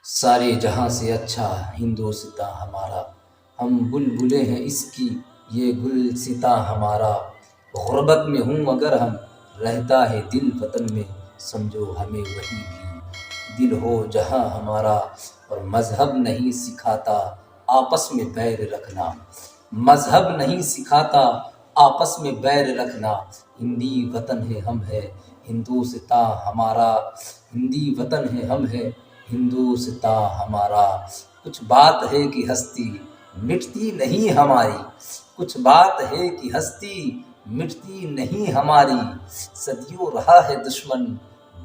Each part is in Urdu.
سارے جہاں سے اچھا ہندوستاں ہمارا، ہم بلبلیں ہیں اس کی یہ گلستاں ہمارا۔ غربت میں ہوں اگر ہم رہتا ہے دل وطن میں، سمجھو ہمیں وہی بھی دل ہو جہاں ہمارا۔ اور مذہب نہیں سکھاتا آپس میں بیر رکھنا، مذہب نہیں سکھاتا آپس میں بیر رکھنا۔ ہندی وطن ہے ہم ہے ہندوستاں ہمارا، ہندی وطن ہے ہم ہے ہندوستاں ہمارا۔ کچھ بات ہے کہ ہستی مٹتی نہیں ہماری، کچھ بات ہے کہ ہستی مٹتی نہیں ہماری۔ صدیوں رہا ہے دشمن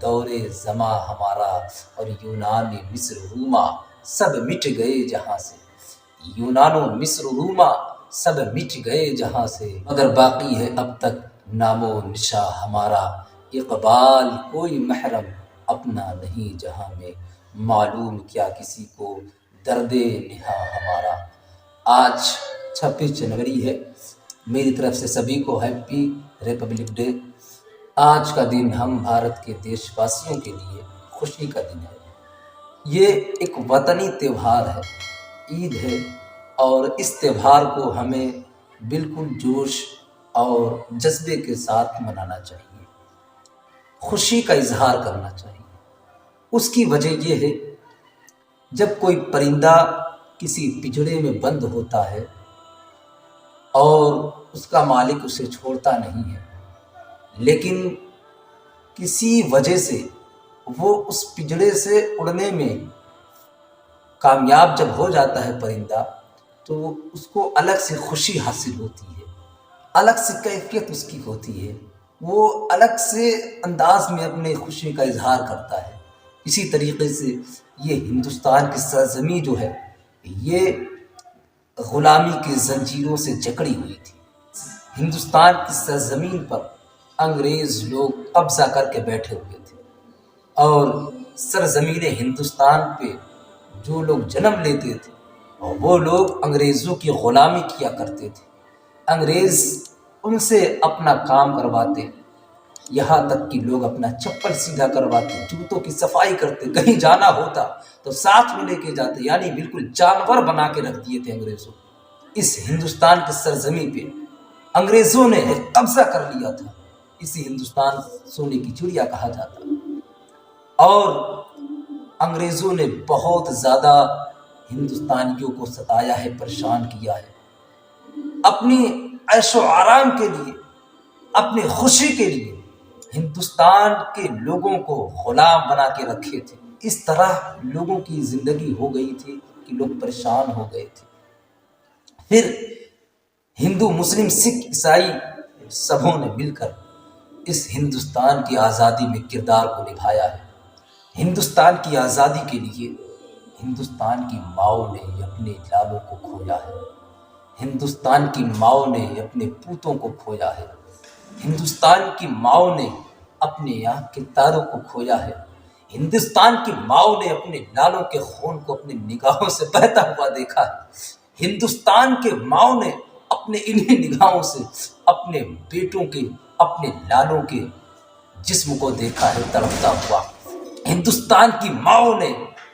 دور زماں ہمارا، اور یونان مصر روما سب مٹ گئے جہاں سے، یونان و مصر روما سب مٹ گئے جہاں سے۔ مگر باقی ہے اب تک نام و نشاں ہمارا، اقبال کوئی محرم اپنا نہیں جہاں میں، معلوم کیا کسی کو درد نہاں ہمارا۔ آج 26 جنوری ہے، میری طرف سے سبھی کو ہیپی ریپبلک ڈے۔ آج کا دن ہم بھارت کے دیش واسیوں کے لیے خوشی کا دن ہے۔ یہ ایک وطنی تہوار ہے، عید ہے، اور اس تہوار کو ہمیں بالکل جوش اور جذبے کے ساتھ منانا چاہیے، خوشی کا اظہار کرنا چاہیے۔ اس کی وجہ یہ ہے، جب کوئی پرندہ کسی پنجرے میں بند ہوتا ہے اور اس کا مالک اسے چھوڑتا نہیں ہے، لیکن کسی وجہ سے وہ اس پنجرے سے اڑنے میں کامیاب جب ہو جاتا ہے پرندہ، تو اس کو الگ سے خوشی حاصل ہوتی ہے، الگ سے کیفیت اس کی ہوتی ہے، وہ الگ سے انداز میں اپنے خوشی کا اظہار کرتا ہے۔ اسی طریقے سے یہ ہندوستان کی سرزمین جو ہے، یہ غلامی کی زنجیروں سے جکڑی ہوئی تھی۔ ہندوستان کی سرزمین پر انگریز لوگ قبضہ کر کے بیٹھے ہوئے تھے، اور سرزمین ہندوستان پہ جو لوگ جنم لیتے تھے وہ لوگ انگریزوں کی غلامی کیا کرتے تھے۔ انگریز ان سے اپنا کام کرواتے، یہاں تک کہ لوگ اپنا چپل سیدھا کرواتے، جوتوں کی صفائی کرتے، کہیں جانا ہوتا تو ساتھ میں لے کے جاتے، یعنی بالکل جانور بنا کے رکھ دیے تھے انگریزوں۔ اس ہندوستان کی سرزمین پہ انگریزوں نے قبضہ کر لیا تھا۔ اسی ہندوستان سونے کی چڑیا کہا جاتا، اور انگریزوں نے بہت زیادہ ہندوستانیوں کو ستایا ہے، پریشان کیا ہے، اپنی عیش و آرام کے لیے، اپنی خوشی کے لیے ہندوستان کے لوگوں کو غلام بنا کے رکھے تھے۔ اس طرح لوگوں کی زندگی ہو گئی تھی کہ لوگ پریشان ہو گئے تھے۔ پھر ہندو، مسلم، سکھ، عیسائی سبوں نے مل کر اس ہندوستان کی آزادی میں کردار کو نبھایا ہے۔ ہندوستان کی آزادی کے لیے ہندوستان کی ماؤں نے اپنے لالوں کو کھویا ہے، ہندوستان کی ماؤں نے اپنے پوتوں کو کھویا ہے، ہندوستان کی ماؤں نے اپنے آنکھ کے تاروں کو کھویا ہے، ہندوستان کی ماؤں نے اپنے لالوں کے خون کو اپنی نگاہوں سے بہتا ہوا دیکھا ہے، ہندوستان کے ماؤں نے اپنے انہی نگاہوں سے اپنے بیٹوں کے، اپنے لالوں کے جسم کو دیکھا ہے تڑپتا ہوا۔ ہندوستان کی ماؤں نے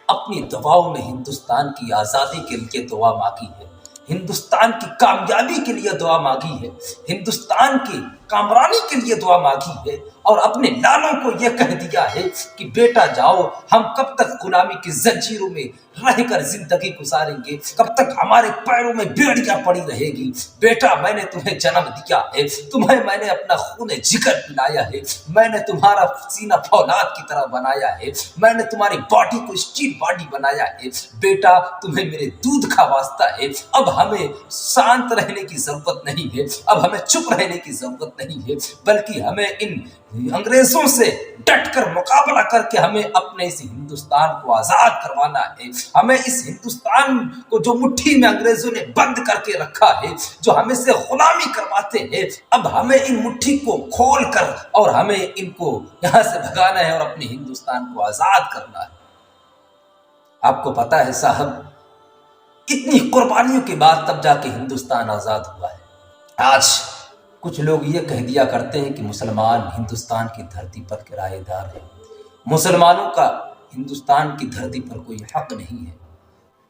اپنی دعاؤں میں ہندوستان کی آزادی کے لیے دعا مانگی ہے، ہندوستان کی کامیابی کے لیے دعا مانگی ہے، ہندوستان کی کامرانی کے لیے دعا مانگی ہے، اور اپنے لالوں کو یہ کہہ دیا ہے کہ بیٹا جاؤ، ہم کب تک غلامی کی زنجیروں میں رہ کر زندگی گزاریں گے، کب تک ہمارے پیروں میں بیڑیاں پڑی رہے گی۔ بیٹا میں نے تمہیں جنم دیا ہے، تمہیں میں نے اپنا خون جگر پلایا ہے، میں نے تمہارا سینہ فولاد کی طرح بنایا ہے، میں نے تمہاری باڈی کو اسٹیل باڈی بنایا ہے، بیٹا تمہیں میرے دودھ کا واسطہ ہے۔ اب ہمیں شانت رہنے کی ضرورت نہیں ہے، اب ہمیں چپ رہنے کی ضرورت نہیں ہے، بلکہ ہمیں ان انگریزوں سے ڈٹ کر مقابلہ کر کے ہمیں اپنے اس ہندوستان کو آزاد کروانا ہے۔ ہمیں اس ہندوستان کو جو مٹھی میں انگریزوں نے بند کر کے رکھا ہے، جو ہمیں سے غلامی کرواتے ہیں، اب ہمیں ان مٹھی کو کھول کر اور ہمیں ان کو یہاں سے بھگانا ہے اور اپنے ہندوستان کو آزاد کرنا ہے۔ آپ کو پتا ہے صاحب، اتنی قربانیوں کے بعد تب جا کے ہندوستان آزاد ہوا ہے۔ آج کچھ لوگ یہ کہہ دیا کرتے ہیں کہ مسلمان ہندوستان کی دھرتی پر کرایہ دار ہیں، مسلمانوں کا ہندوستان کی دھرتی پر کوئی حق نہیں ہے،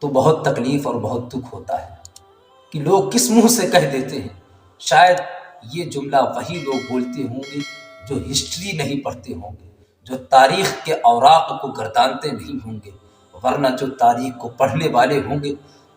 تو بہت تکلیف اور بہت دکھ ہوتا ہے کہ لوگ کس منہ سے کہہ دیتے ہیں۔ شاید یہ جملہ وہی لوگ بولتے ہوں گے جو ہسٹری نہیں پڑھتے ہوں گے، جو تاریخ کے اوراق کو گردانتے نہیں ہوں گے، ورنہ جو تاریخ کو پڑھنے والے ہوں گے،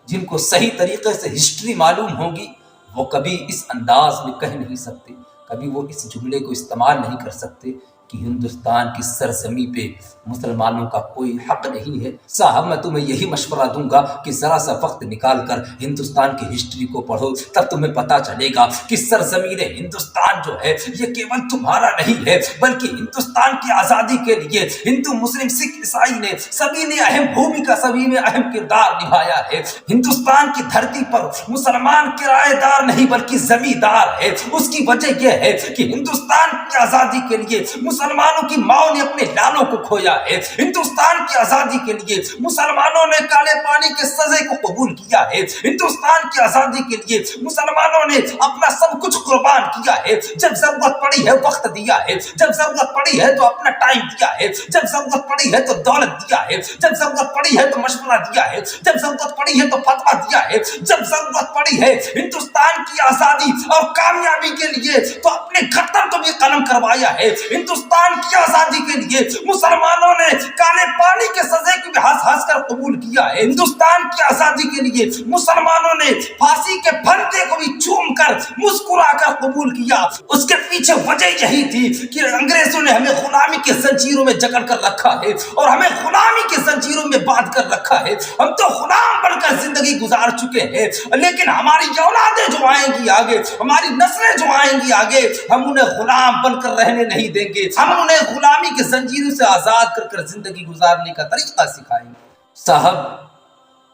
جن کو صحیح طریقے سے ہسٹری معلوم ہوگی، وہ کبھی اس انداز میں کہہ نہیں سکتے، کبھی وہ اس جملے کو استعمال نہیں کر سکتے کہ ہندوستان کی سرزمین پہ مسلمانوں کا کوئی حق نہیں ہے۔ صاحب میں تمہیں یہی مشورہ دوں گا کہ ذرا سا وقت نکال کر ہندوستان کی ہسٹری کو پڑھو، تب تمہیں پتہ چلے گا کہ سرزمین ہندوستان جو ہے یہ کیول تمہارا نہیں ہے، بلکہ ہندوستان کی آزادی کے لیے ہندو، مسلم، سکھ، عیسائی نے سبھی نے اہم بھومکا، سبھی نے اہم کردار نبھایا ہے۔ ہندوستان کی دھرتی پر مسلمان کرایہ دار نہیں بلکہ زمیندار ہے۔ اس کی وجہ یہ ہے کہ ہندوستان کی آزادی کے لیے مسلمانوں کی ماؤں نے اپنے لالوں کو کھویا ہے۔ ہندوستان کی آزادی کے لیے مسلمانوں نے کالے پانی کے سزے کو قبول کیا ہے۔ ہندوستان کی آزادی کے لیے مسلمانوں نے اپنا سب کچھ قربان کیا ہے۔ جب ضرورت پڑی ہے وقت دیا ہے، جب ضرورت پڑی ہے تو اپنا ٹائم دیا ہے، جب ضرورت پڑی ہے تو دولت دیا ہے، جب ضرورت پڑی ہے تو مشورہ دیا ہے، جب ضرورت پڑی ہے تو فتویٰ دیا ہے، جب ضرورت پڑی ہے ہندوستان کی آزادی اور کامیابی کے لیے تو اپنے گردن کو بھی قلم کروایا ہے۔ ہندوستان کی آزادی کے لیے مسلمانوں نے کالے پانی کے سزے کو بھی ہنس ہنس کر قبول کیا ہے۔ ہندوستان کی آزادی کے لیے مسلمانوں نے پھانسی کے پھندے کو بھی چوم کر مسکرا کر قبول کیا۔ اس کے پیچھے وجہ یہی تھی کہ انگریزوں نے ہمیں غلامی کے زنجیروں میں جکڑ کر رکھا ہے اور ہمیں غلامی کے زنجیروں میں باندھ کر رکھا ہے۔ ہم تو غلام بن کر زندگی گزار چکے ہیں، لیکن ہماری اولادیں جو آئیں گی آگے، ہماری نسلیں جو آئیں گی آگے، ہم انہیں غلام بن کر رہنے نہیں دیں گے۔ ہم انہیں غلامی کے زنجیروں سے آزاد کر کر زندگی گزارنے کا طریقہ سکھائیں گے۔ صاحب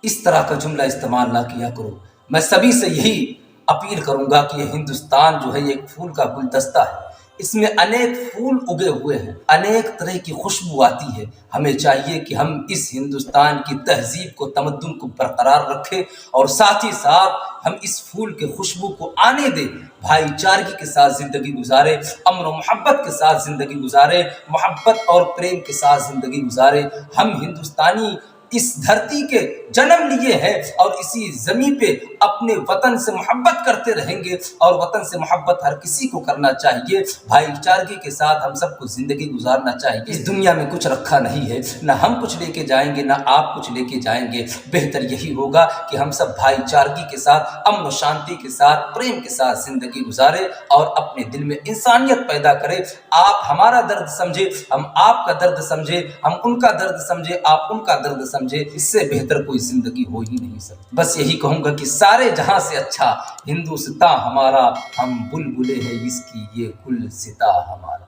اس طرح کا جملہ استعمال نہ کیا کرو۔ میں سبھی سے یہی اپیل کروں گا کہ یہ ہندوستان جو ہے یہ ایک پھول کا گلدستہ ہے، اس میں انیک پھول اگے ہوئے ہیں، انیک طرح کی خوشبو آتی ہے۔ ہمیں چاہیے کہ ہم اس ہندوستان کی تہذیب کو، تمدن کو برقرار رکھیں اور ساتھ ہی ساتھ ہم اس پھول کے خوشبو کو آنے دیں، بھائی چارگی کے ساتھ زندگی گزارے، امن و محبت کے ساتھ زندگی گزارے، محبت اور پریم کے ساتھ زندگی گزارے۔ ہم ہندوستانی اس دھرتی کے جنم لیے ہیں اور اسی زمین پہ اپنے وطن سے محبت کرتے رہیں گے، اور وطن سے محبت ہر کسی کو کرنا چاہیے۔ بھائی چارگی کے ساتھ ہم سب کو زندگی گزارنا چاہیے۔ اس دنیا میں کچھ رکھا نہیں ہے، نہ ہم کچھ لے کے جائیں گے نہ آپ کچھ لے کے جائیں گے۔ بہتر یہی ہوگا کہ ہم سب بھائی چارگی کے ساتھ، امن و شانتی کے ساتھ، پریم کے ساتھ زندگی گزارے اور اپنے دل میں انسانیت پیدا کرے۔ آپ ہمارا درد سمجھے، ہم آپ کا درد سمجھے، ہم ان کا درد سمجھے، آپ ان کا درد سمجھے۔ اس سے بہتر کوئی زندگی ہو ہی نہیں سکتی۔ بس یہی کہوں گا کہ سارے جہاں سے اچھا ہندوستان ہمارا، ہم بلبلے ہیں اس کی یہ گلستاں ہمارا۔